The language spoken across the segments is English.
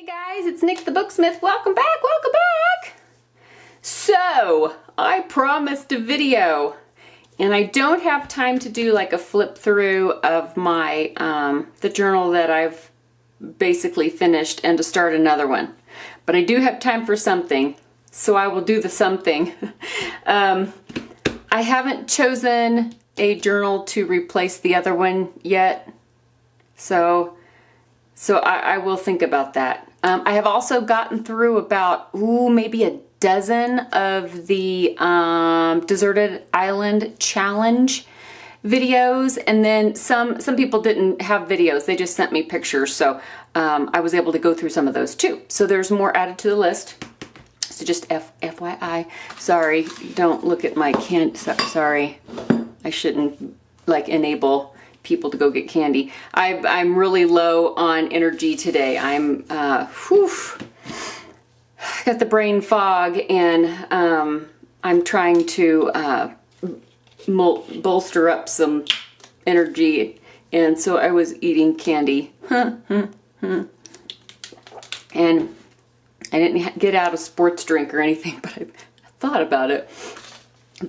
Hey guys, it's Nick the Booksmith. Welcome back, welcome back! So, I promised a video, and I don't have time to do like a flip through of my, the journal that I've basically finished and to start another one. But I do have time for something, so I will do the something. I haven't chosen a journal to replace the other one yet, so I will think about that. I have also gotten through about, maybe a dozen of the Deserted Island Challenge videos, and then some people didn't have videos, they just sent me pictures, so I was able to go through some of those too. So there's more added to the list. So just FYI, sorry, don't look at my sorry, I shouldn't like enable people to go get candy. I'm really low on energy today. I'm got the brain fog, and I'm trying to bolster up some energy, and so I was eating candy. And I didn't get out a sports drink or anything, but I thought about it.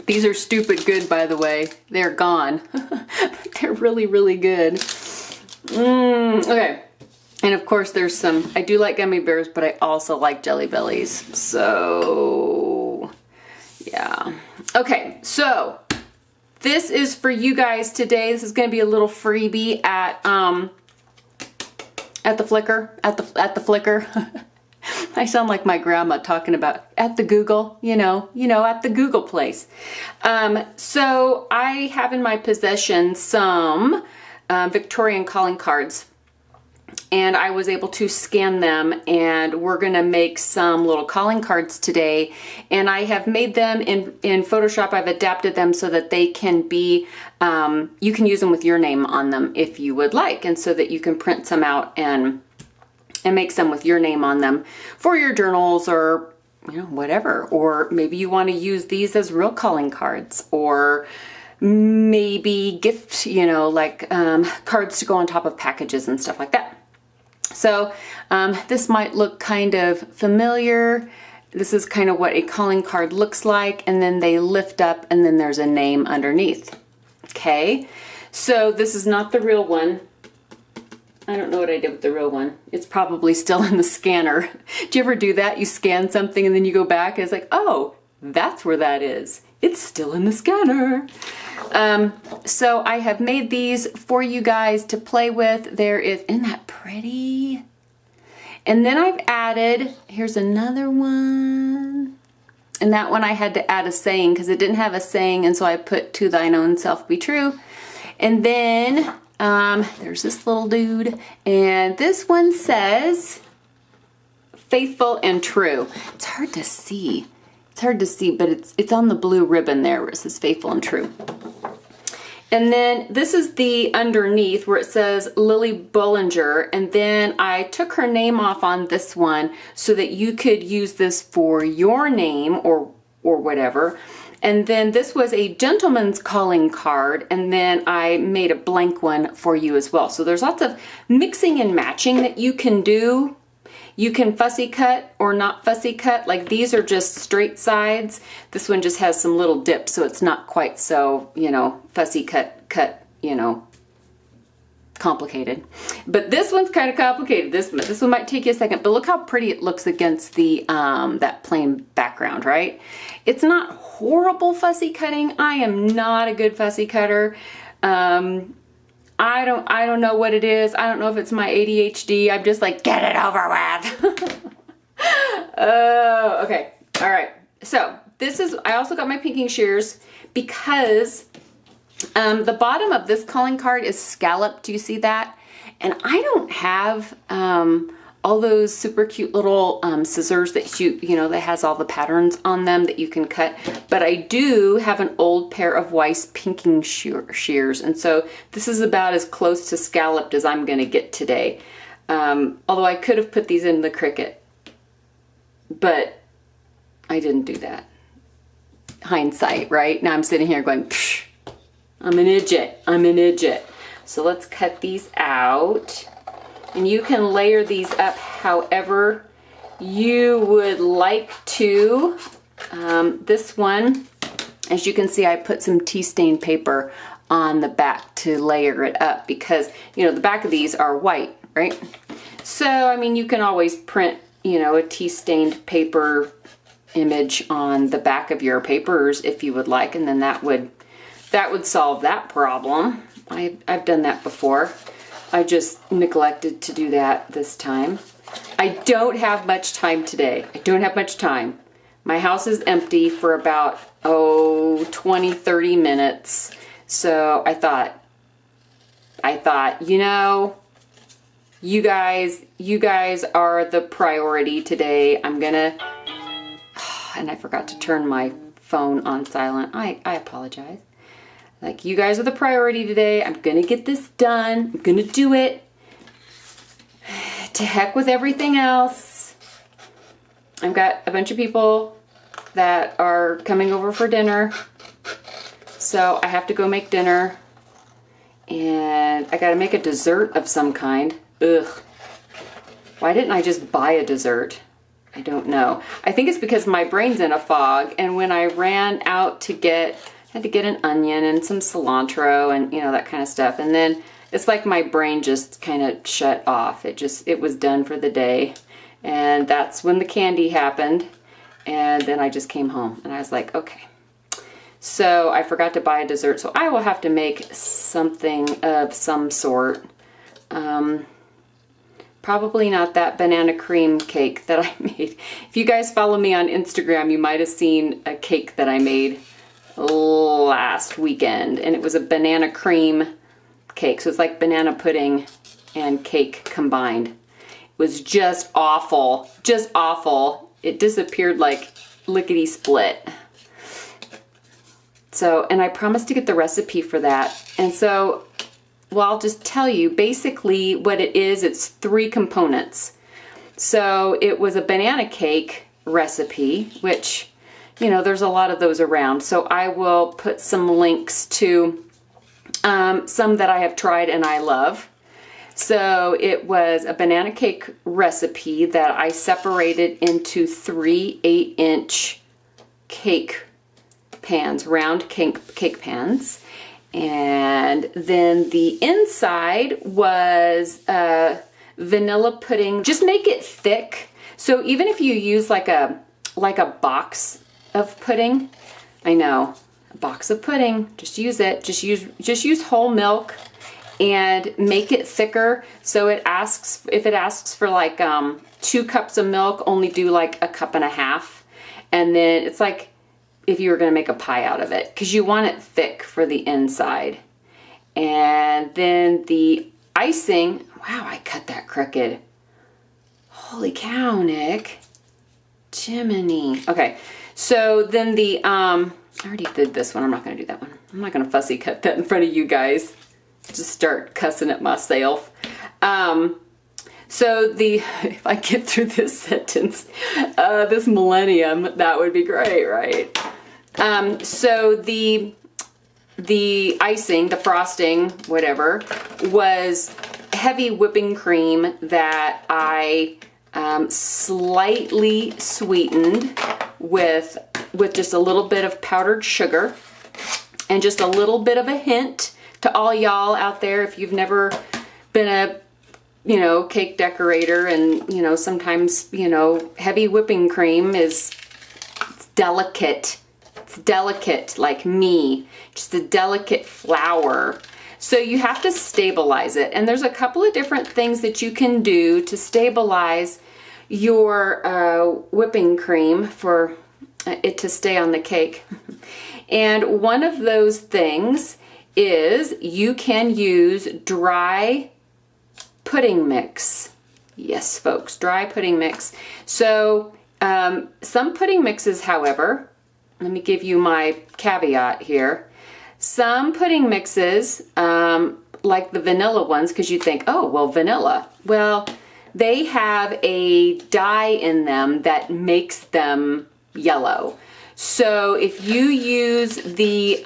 These are stupid good, by the way. They're gone. But they're really, really good. Okay. And of course there's some, I do like gummy bears, but I also like Jelly Bellies. So, yeah. Okay, so this is for you guys today. This is going to be a little freebie at the Flickr, at the Flickr. I sound like my grandma talking about at the Google, you know, at the Google place. So I have in my possession some Victorian calling cards, and I was able to scan them, and we're going to make some little calling cards today. And I have made them in Photoshop. I've adapted them so that they can be, you can use them with your name on them if you would like, and so that you can print some out and make some with your name on them for your journals, or whatever. Or maybe you want to use these as real calling cards, or maybe gift, like cards to go on top of packages and stuff like that. So this might look kind of familiar. This is kind of what a calling card looks like, and then they lift up and then there's a name underneath. Okay, so this is not the real one. I don't know what I did with the real one. It's probably still in the scanner. Do you ever do that? You scan something and then you go back and it's like, oh, that's where that is. It's still in the scanner. So I have made these for you guys to play with. Isn't that pretty? And then I've added, here's another one. And that one I had to add a saying because it didn't have a saying, and so I put "to thine own self be true." And then there's this little dude, and this one says faithful and true. It's hard to see. It's hard to see, but it's on the blue ribbon there where it says faithful and true. And then this is the underneath where it says Lily Bollinger, and then I took her name off on this one so that you could use this for your name or whatever. And then this was a gentleman's calling card, and then I made a blank one for you as well. So there's lots of mixing and matching that you can do. You can fussy cut or not fussy cut. Like these are just straight sides. This one just has some little dips, so it's not quite so, fussy cut, complicated. But this one's kind of complicated. This one might take you a second, but look how pretty it looks against the that plain background, right? It's not horrible fussy cutting. I am not a good fussy cutter. I don't know what it is. I don't know if it's my ADHD. I'm just like, get it over with. Oh, okay. All right. So this is, I also got my pinking shears because the bottom of this calling card is scalloped. Do you see that? And I don't have all those super cute little scissors that that has all the patterns on them that you can cut. But I do have an old pair of Weiss pinking shears. And so this is about as close to scalloped as I'm going to get today. Although I could have put these in the Cricut. But I didn't do that. Hindsight, right? Now I'm sitting here going, psh, I'm an idiot. I'm an idiot. So let's cut these out. And you can layer these up however you would like to. This one, as you can see, I put some tea stain paper on the back to layer it up because, you know, the back of these are white, right? So, I mean, you can always print, you know, a tea stained paper image on the back of your papers if you would like, and then that would solve that problem. I've done that before. I just neglected to do that this time. I don't have much time today. I don't have much time. My house is empty for about, 20, 30 minutes. So I thought, you know, you guys are the priority today. I'm gonna, and I forgot to turn my phone on silent. I apologize. Like, you guys are the priority today. I'm gonna get this done. I'm gonna do it. To heck with everything else. I've got a bunch of people that are coming over for dinner. So I have to go make dinner. And I gotta make a dessert of some kind. Ugh. Why didn't I just buy a dessert? I don't know. I think it's because my brain's in a fog, and when I ran out to I had to get an onion and some cilantro and, you know, that kind of stuff. And then it's like my brain just kind of shut off. It was done for the day. And that's when the candy happened. And then I just came home and I was like, okay. So I forgot to buy a dessert. So I will have to make something of some sort. Probably not that banana cream cake that I made. If you guys follow me on Instagram, you might have seen a cake that I made last weekend, and it was a banana cream cake. So it's like banana pudding and cake combined. It was just awful. Just awful. It disappeared like lickety split. So, and I promised to get the recipe for that. And so, well, I'll just tell you basically what it is. It's 3 components. So it was a banana cake recipe, which, you know, there's a lot of those around. So I will put some links to some that I have tried and I love. So it was a banana cake recipe that I separated into 3 8-inch cake pans, round cake pans. And then the inside was vanilla pudding. Just make it thick. So even if you use like a box of pudding, I know, a box of pudding, just use it. Just use whole milk and make it thicker. So if it asks for like 2 cups of milk, only do like 1.5 cups. And then it's like if you were going to make a pie out of it, because you want it thick for the inside. And then the icing, wow, I cut that crooked. Holy cow, Nick. Jiminy. Okay, so then I already did this one. I'm not going to do that one. I'm not going to fussy cut that in front of you guys. Just start cussing at myself. So if I get through this sentence, this millennium, that would be great, right? So the icing, the frosting, whatever, was heavy whipping cream that I slightly sweetened with just a little bit of powdered sugar and just a little bit of a hint to all y'all out there, if you've never been a cake decorator, and sometimes heavy whipping cream it's delicate. It's delicate like me, just a delicate flour. So you have to stabilize it, and there's a couple of different things that you can do to stabilize your whipping cream for it to stay on the cake. And one of those things is you can use dry pudding mix. Yes, folks, dry pudding mix. So some pudding mixes, however, let me give you my caveat here. Some pudding mixes, like the vanilla ones, because you think, oh, well, vanilla. Well, they have a dye in them that makes them yellow. So if you use the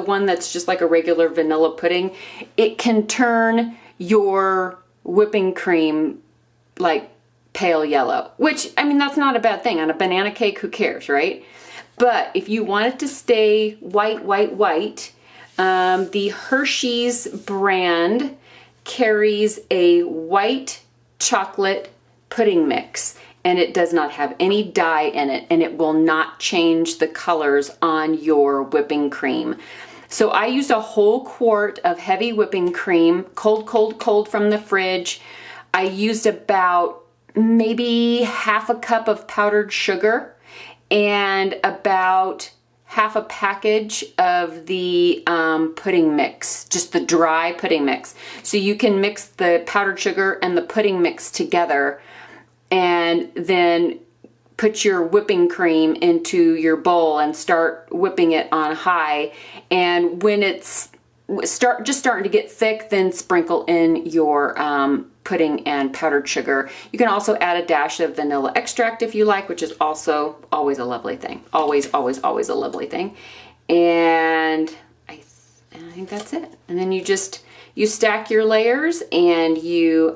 one that's just like a regular vanilla pudding, it can turn your whipping cream like pale yellow, which, I mean, that's not a bad thing. On a banana cake, who cares, right? But if you want it to stay white, the Hershey's brand carries a white chocolate pudding mix, and it does not have any dye in it, and it will not change the colors on your whipping cream. So I used a whole quart of heavy whipping cream, cold from the fridge. I used about maybe half a cup of powdered sugar and about half a package of the pudding mix, just the dry pudding mix. So you can mix the powdered sugar and the pudding mix together and then put your whipping cream into your bowl and start whipping it on high. And when it's just starting to get thick, then sprinkle in your pudding and powdered sugar. You can also add a dash of vanilla extract if you like, which is also always a lovely thing. Always a lovely thing. And I think that's it. And then you stack your layers, and you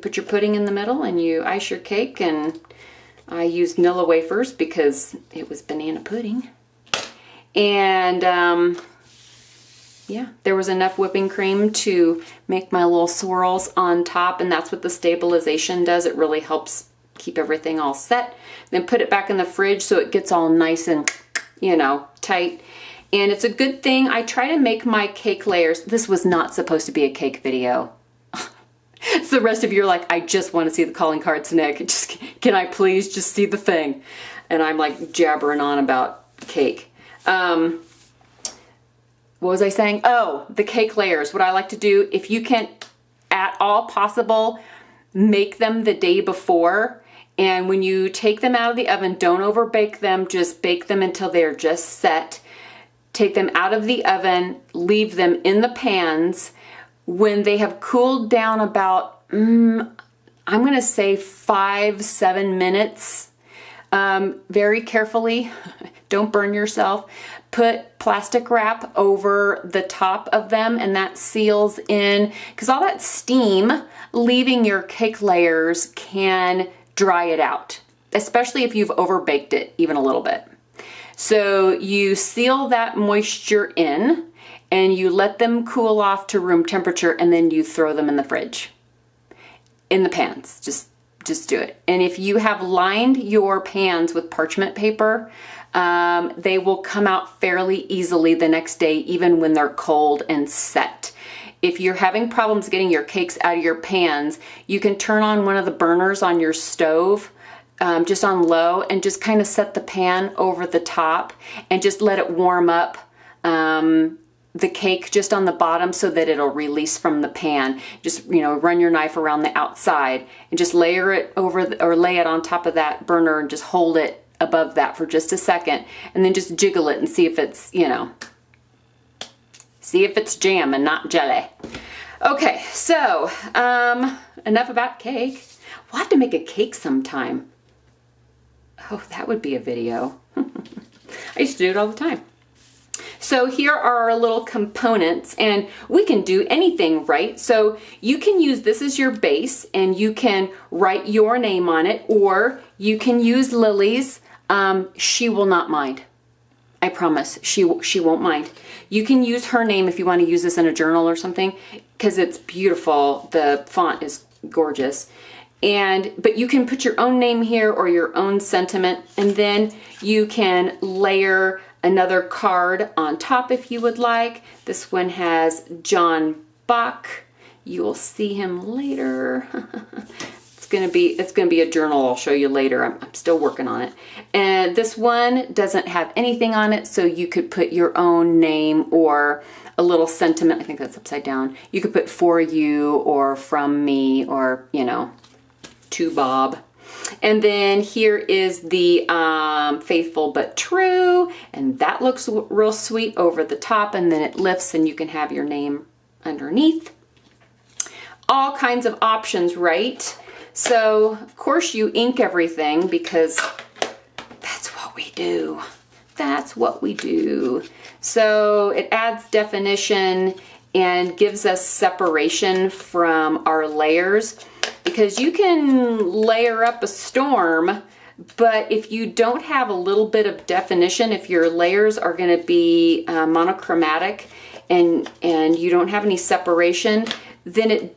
put your pudding in the middle, and you ice your cake. And I used Nilla wafers because it was banana pudding. And yeah, there was enough whipping cream to make my little swirls on top, and that's what the stabilization does. It really helps keep everything all set. Then put it back in the fridge so it gets all nice and, you know, tight. And it's a good thing. I try to make my cake layers. This was not supposed to be a cake video. So the rest of you are like, I just want to see the calling cards, Nick. Just, can I please just see the thing? And I'm like jabbering on about cake. What was I saying? Oh, the cake layers. What I like to do, if you can at all possible, make them the day before. And when you take them out of the oven, don't over bake them. Just bake them until they're just set. Take them out of the oven, leave them in the pans. When they have cooled down about, I'm going to say 5-7 minutes, very carefully, don't burn yourself. Put plastic wrap over the top of them, and that seals in, because all that steam leaving your cake layers can dry it out, especially if you've overbaked it even a little bit. So you seal that moisture in, and you let them cool off to room temperature, and then you throw them in the fridge, in the pans. Just do it. And if you have lined your pans with parchment paper, they will come out fairly easily the next day, even when they're cold and set. If you're having problems getting your cakes out of your pans, you can turn on one of the burners on your stove, just on low, and just kind of set the pan over the top and just let it warm up the cake just on the bottom so that it'll release from the pan. Just, you know, run your knife around the outside and just layer it over or lay it on top of that burner and just hold it above that for just a second, and then just jiggle it and see if it's, you know, see if it's jam and not jelly. Okay, so enough about cake. We'll have to make a cake sometime. Oh, that would be a video. I used to do it all the time. So here are our little components, and we can do anything, right? So you can use this as your base, and you can write your name on it, or you can use Lily's. She will not mind. I promise, she won't mind. You can use her name if you want to use this in a journal or something, because it's beautiful. The font is gorgeous. But you can put your own name here or your own sentiment, and then you can layer another card on top if you would like. This one has John Bach. You will see him later. It's gonna be a journal I'll show you later. I'm still working on it. And this one doesn't have anything on it, so you could put your own name or a little sentiment. I think that's upside down. You could put for you or from me or, you know, to Bob. And then here is the faithful but true, and that looks real sweet over the top, and then it lifts and you can have your name underneath. All kinds of options, right? So of course you ink everything because that's what we do. That's what we do. So it adds definition, and gives us separation from our layers, because you can layer up a storm, but if you don't have a little bit of definition, if your layers are going to be monochromatic and you don't have any separation, then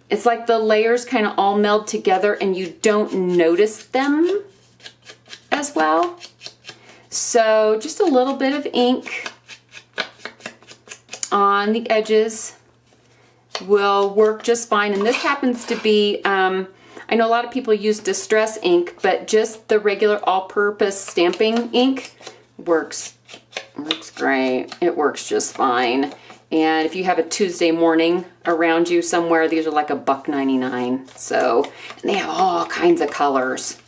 it's like the layers kind of all meld together and you don't notice them as well. So just a little bit of ink on the edges will work just fine. And this happens to be, I know a lot of people use distress ink, but just the regular all-purpose stamping ink works great. It works just fine. And if you have a Tuesday morning around you somewhere, these are like $1.99. So, and they have all kinds of colors.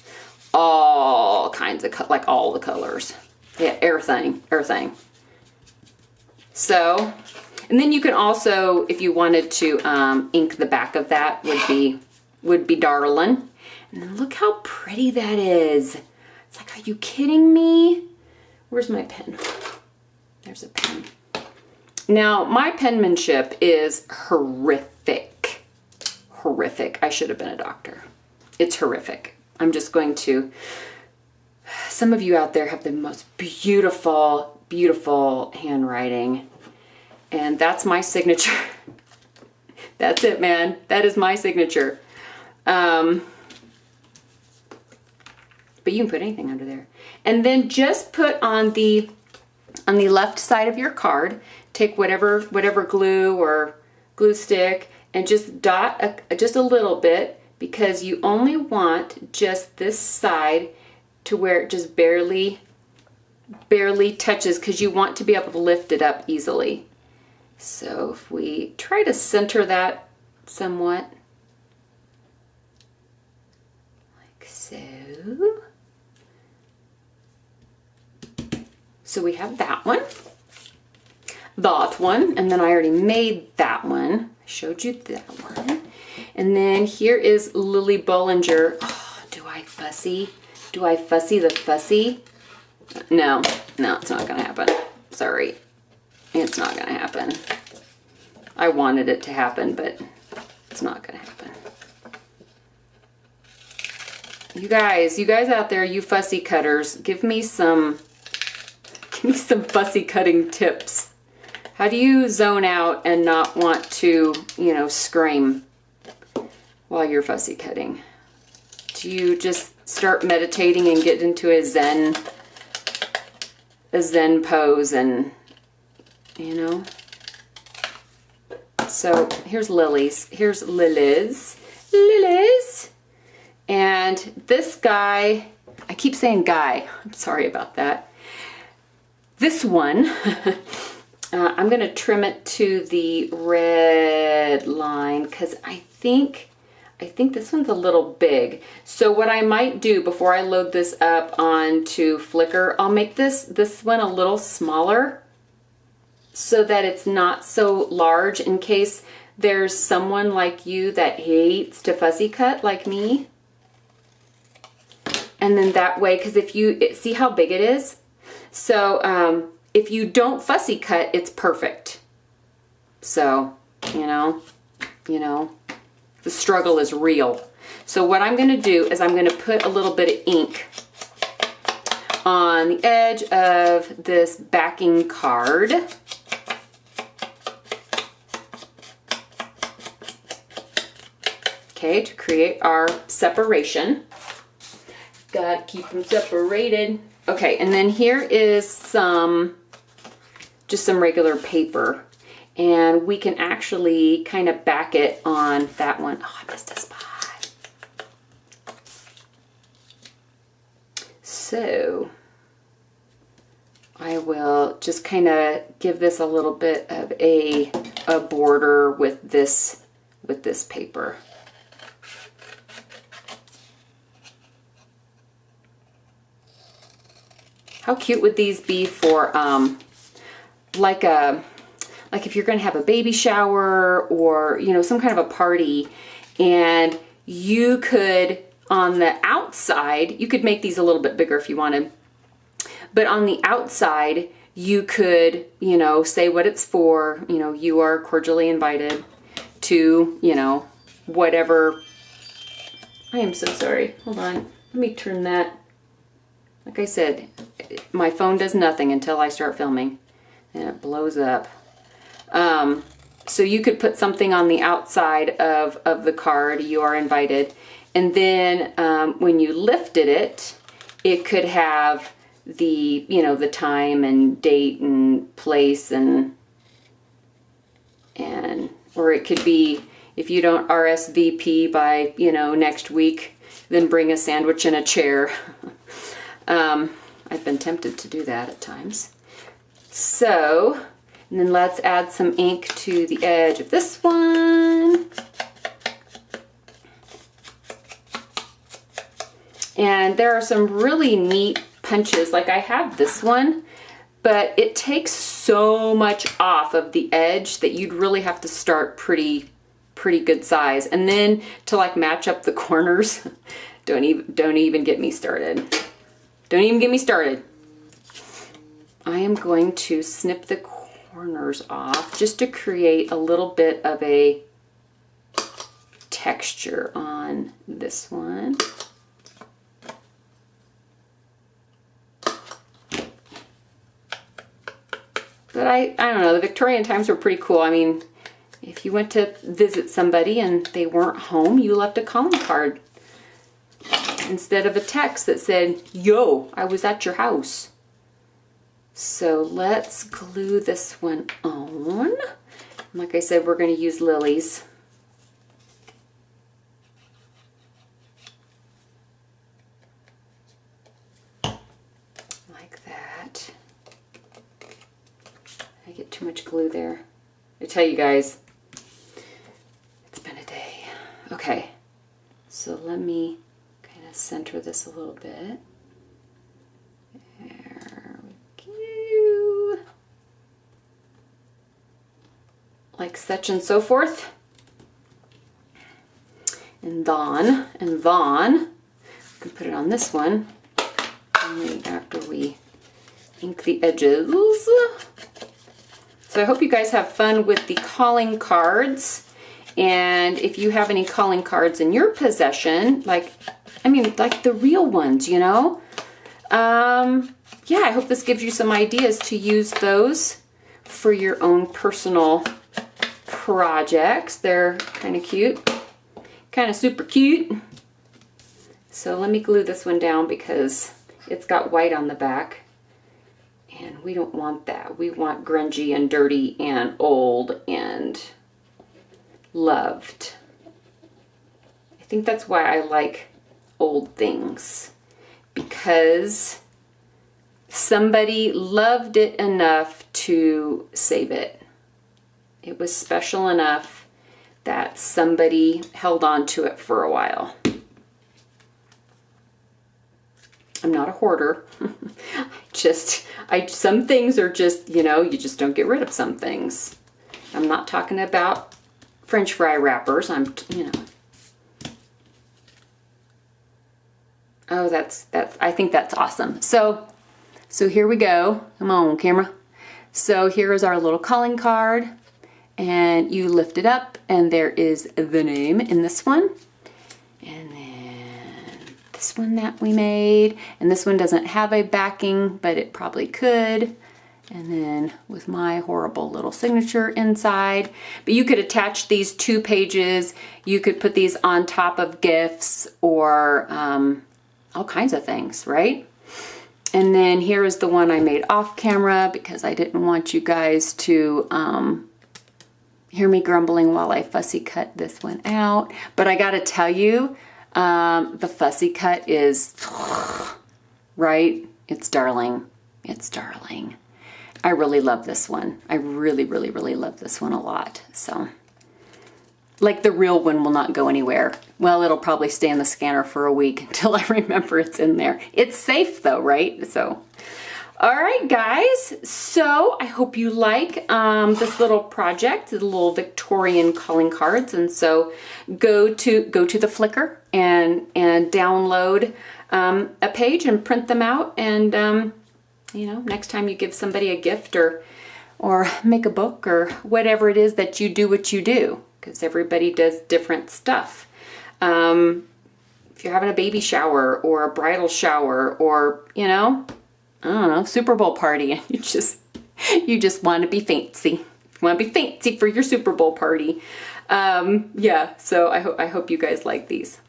All kinds of, like all the colors. Yeah, everything. So, and then you can also, if you wanted to ink the back of that, would be darling. And then look how pretty that is. It's like, are you kidding me? Where's my pen? There's a pen. Now, my penmanship is horrific. Horrific. I should have been a doctor. It's horrific. I'm just going to, some of you out there have the most beautiful, beautiful handwriting. And that's my signature. That's it, man. That is my signature. But you can put anything under there. And then just put on the left side of your card, take whatever glue or glue stick and just dot just a little bit, because you only want just this side to where it just barely touches, because you want to be able to lift it up easily. So if we try to center that somewhat, like so. So we have that one, and then I already made that one. I showed you that one. And then here is Lily Bollinger. Oh, do I fussy the fussy? No, it's not gonna happen. Sorry, it's not gonna happen. I wanted it to happen, but it's not gonna happen. You guys out there, you fussy cutters, give me some fussy cutting tips. How do you zone out and not want to, scream while you're fussy cutting? Do you just start meditating and get into a zen pose and, So here's Lily's. And this guy, I keep saying guy. I'm sorry about that. This one, I'm going to trim it to the red line because I think this one's a little big. So what I might do before I load this up onto Flickr, I'll make this one a little smaller so that it's not so large, in case there's someone like you that hates to fussy cut like me. And then that way, because if you see how big it is, so if you don't fussy cut, it's perfect. So, the struggle is real. So what I'm going to do is I'm going to put a little bit of ink on the edge of this backing card. Okay, to create our separation. Gotta keep them separated. Okay, and then here is just some regular paper. And we can actually kind of back it on that one. Oh, I missed a spot. So I will just kind of give this a little bit of a border with this paper. How cute would these be for like if you're going to have a baby shower or, some kind of a party, and you could, on the outside, you could make these a little bit bigger if you wanted, but on the outside, you could, you know, say what it's for. You know, you are cordially invited to, you know, whatever. I am so sorry. Hold on. Let me turn that. Like I said, my phone does nothing until I start filming, and it blows up. So you could put something on the outside of the card, you are invited. And then when you lifted it, it could have the, you know, the time and date and place or it could be, if you don't RSVP by, you know, next week, then bring a sandwich and a chair. I've been tempted to do that at times. So, and then let's add some ink to the edge of this one. And there are some really neat punches. Like I have this one, but it takes so much off of the edge that you'd really have to start pretty good size. And then to like match up the corners, don't even get me started. Don't even get me started. I am going to snip the corners off just to create a little bit of a texture on this one. But I don't know, the Victorian times were pretty cool. I mean, if you went to visit somebody and they weren't home, you left a calling card instead of a text that said, yo, I was at your house. So let's glue this one on. Like I said, we're going to use lilies. Like that. I get too much glue there. I tell you guys, it's been a day. Okay, so let me kind of center this a little bit. There we go. Like such and so forth. And then, we can put it on this one only after we ink the edges. So I hope you guys have fun with the calling cards. And if you have any calling cards in your possession, like the real ones, you know, yeah, I hope this gives you some ideas to use those for your own personal projects. They're kind of cute, kind of super cute. So let me glue this one down because it's got white on the back. And we don't want that. We want grungy and dirty and old and loved. I think that's why I like old things. Because somebody loved it enough to save it. It was special enough that somebody held on to it for a while. I'm not a hoarder. Some things are just, you know, you just don't get rid of some things. I'm not talking about French fry wrappers. You know. Oh, I think that's awesome. So here we go. Come on, camera. So here is our little calling card. And you lift it up and there is the name in this one. And then this one that we made, and this one doesn't have a backing, but it probably could. And then with my horrible little signature inside. But you could attach these 2 pages. You could put these on top of gifts or all kinds of things, right? And then here is the one I made off camera because I didn't want you guys to hear me grumbling while I fussy cut this one out. But I gotta tell you, the fussy cut is, right? It's darling. It's darling. I really love this one. I really, really, really love this one a lot. So, like the real one will not go anywhere. Well, it'll probably stay in the scanner for a week until I remember it's in there. It's safe though, right? So, all right, guys. So I hope you like this little project, the little Victorian calling cards. And so go to the Flickr and download a page and print them out and you know, next time you give somebody a gift or make a book or whatever it is that you do what you do, because everybody does different stuff. If you're having a baby shower or a bridal shower or, you know, I don't know, Super Bowl party, and you just want to be fancy. You want to be fancy for your Super Bowl party. Yeah, so I hope you guys like these.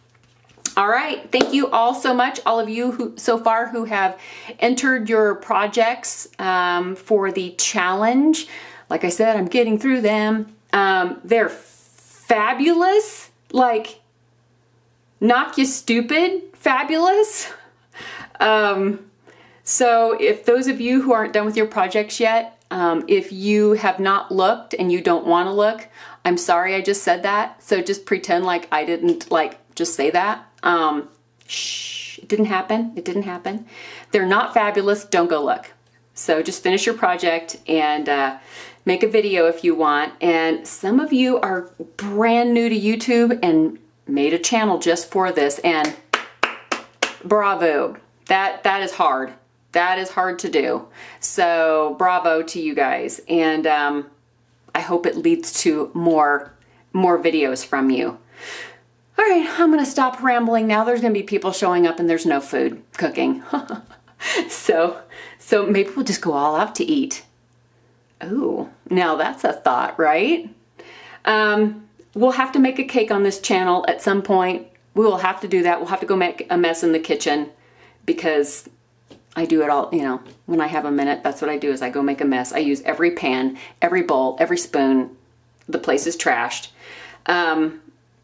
All right, thank you all so much, all of you who so far who have entered your projects for the challenge. Like I said, I'm getting through them. They're fabulous, like knock you stupid fabulous. So if those of you who aren't done with your projects yet, if you have not looked and you don't want to look, I'm sorry I just said that. So just pretend like I didn't just say that. Shh, it didn't happen. It didn't happen. They're not fabulous. Don't go look. So just finish your project and make a video if you want. And some of you are brand new to YouTube and made a channel just for this, and bravo. That is hard. That is hard to do. So bravo to you guys. And I hope it leads to more videos from you. All right, I'm gonna stop rambling now. There's gonna be people showing up and there's no food cooking. So maybe we'll just go all out to eat. Ooh, now that's a thought, right? We'll have to make a cake on this channel at some point. We will have to do that. We'll have to go make a mess in the kitchen because I do it all, you know, when I have a minute, that's what I do is I go make a mess. I use every pan, every bowl, every spoon. The place is trashed.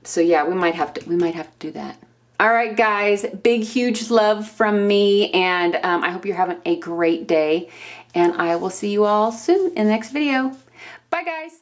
So yeah, we might have to do that. All right, guys, big, huge love from me. And I hope you're having a great day. And I will see you all soon in the next video. Bye, guys.